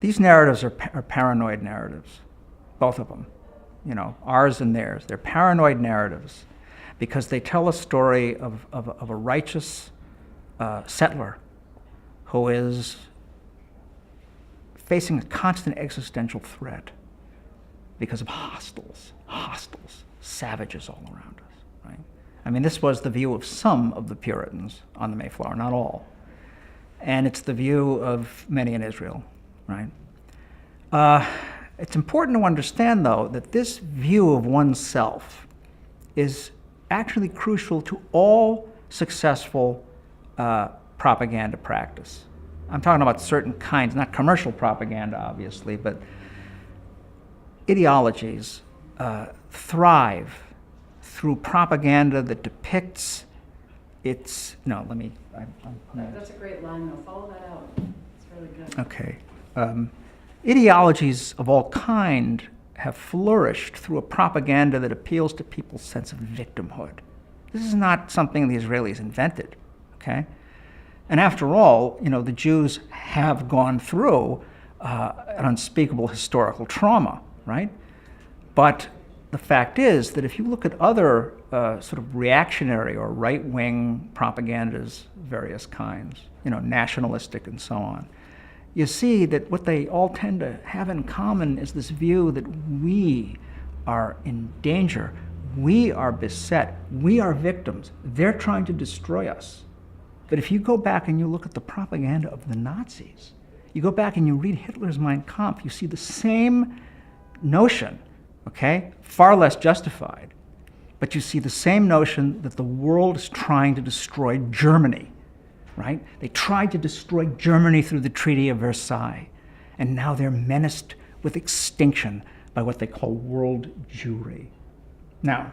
These narratives are paranoid narratives, both of them, ours and theirs. They're paranoid narratives because they tell a story of a righteous settler who is facing a constant existential threat because of hostiles, savages all around us, right? I mean, this was the view of some of the Puritans on the Mayflower, not all. And it's the view of many in Israel, right? It's important to understand, though, that this view of oneself is actually crucial to all successful propaganda practice. I'm talking about certain kinds, not commercial propaganda, obviously, but ideologies thrive through propaganda that depicts its, That's a great line, though. Follow that out. It's really good. Okay. Ideologies of all kind have flourished through a propaganda that appeals to people's sense of victimhood. This is not something the Israelis invented, okay? And after all, the Jews have gone through an unspeakable historical trauma, right? But the fact is that if you look at other sort of reactionary or right-wing propagandas, various kinds, nationalistic and so on, you see that what they all tend to have in common is this view that we are in danger, we are beset, we are victims, they're trying to destroy us. But if you go back and you look at the propaganda of the Nazis, you go back and you read Hitler's Mein Kampf, you see the same notion, okay, far less justified, but you see the same notion that the world is trying to destroy Germany, right? They tried to destroy Germany through the Treaty of Versailles, and now they're menaced with extinction by what they call world Jewry. Now,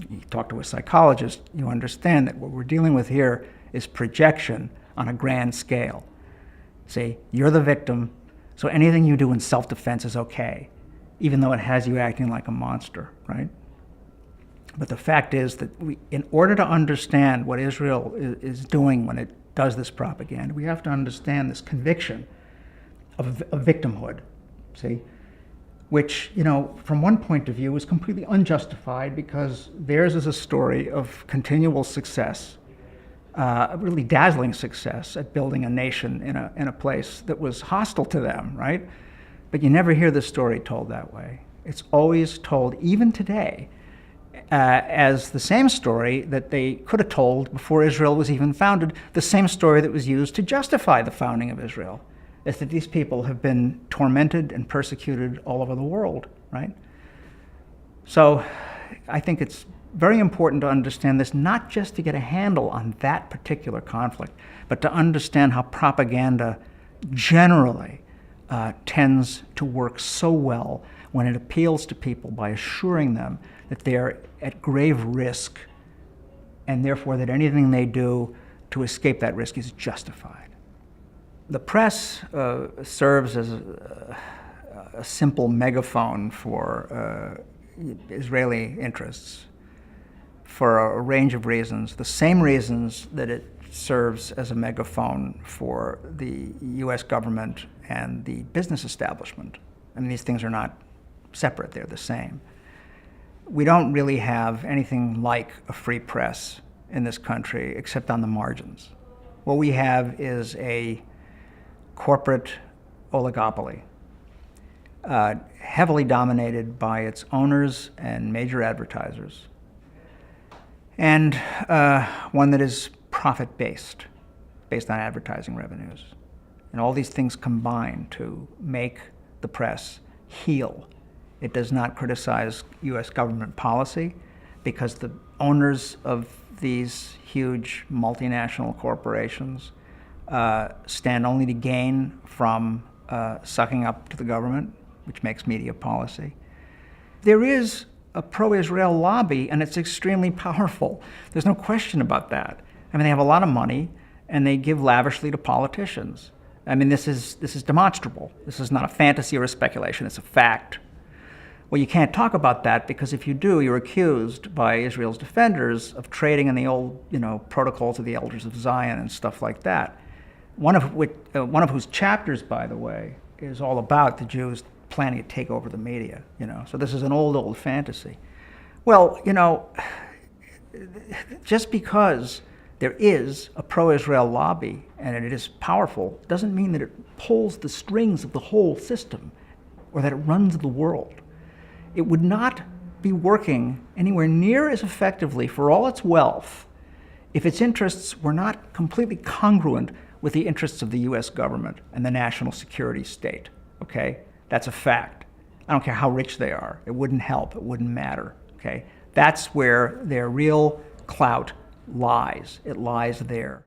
you talk to a psychologist, you understand that what we're dealing with here is projection on a grand scale. See, you're the victim, so anything you do in self-defense is okay, even though it has you acting like a monster, right? But the fact is that in order to understand what Israel is doing when it does this propaganda, we have to understand this conviction of victimhood, see? Which, from one point of view is completely unjustified because theirs is a story of continual success, really dazzling success at building a nation in a place that was hostile to them, right? But you never hear the story told that way. It's always told, even today, as the same story that they could have told before Israel was even founded, the same story that was used to justify the founding of Israel, is that these people have been tormented and persecuted all over the world, right? So I think it's very important to understand this, not just to get a handle on that particular conflict, but to understand how propaganda generally tends to work so well when it appeals to people by assuring them that they are at grave risk and therefore that anything they do to escape that risk is justified. The press serves as a simple megaphone for Israeli interests for a range of reasons, the same reasons that it serves as a megaphone for the US government and the business establishment. I mean, these things are not separate, they're the same. We don't really have anything like a free press in this country except on the margins. What we have is a corporate oligopoly, heavily dominated by its owners and major advertisers, and one that is profit-based, based on advertising revenues. And all these things combine to make the press heel. It does not criticize US government policy because the owners of these huge multinational corporations stand only to gain from sucking up to the government, which makes media policy. There is a pro-Israel lobby, and it's extremely powerful. There's no question about that. I mean, they have a lot of money, and they give lavishly to politicians. I mean, this is demonstrable. This is not a fantasy or a speculation, it's a fact. Well, you can't talk about that because if you do, you're accused by Israel's defenders of trading in the old, protocols of the elders of Zion and stuff like that. One of whose chapters, by the way, is all about the Jews planning to take over the media, So this is an old fantasy. Well, just because there is a pro-Israel lobby and it is powerful doesn't mean that it pulls the strings of the whole system or that it runs the world. It would not be working anywhere near as effectively for all its wealth if its interests were not completely congruent with the interests of the US government and the national security state, okay? That's a fact. I don't care how rich they are. It wouldn't help. It wouldn't matter, okay? That's where their real clout lies. It lies there.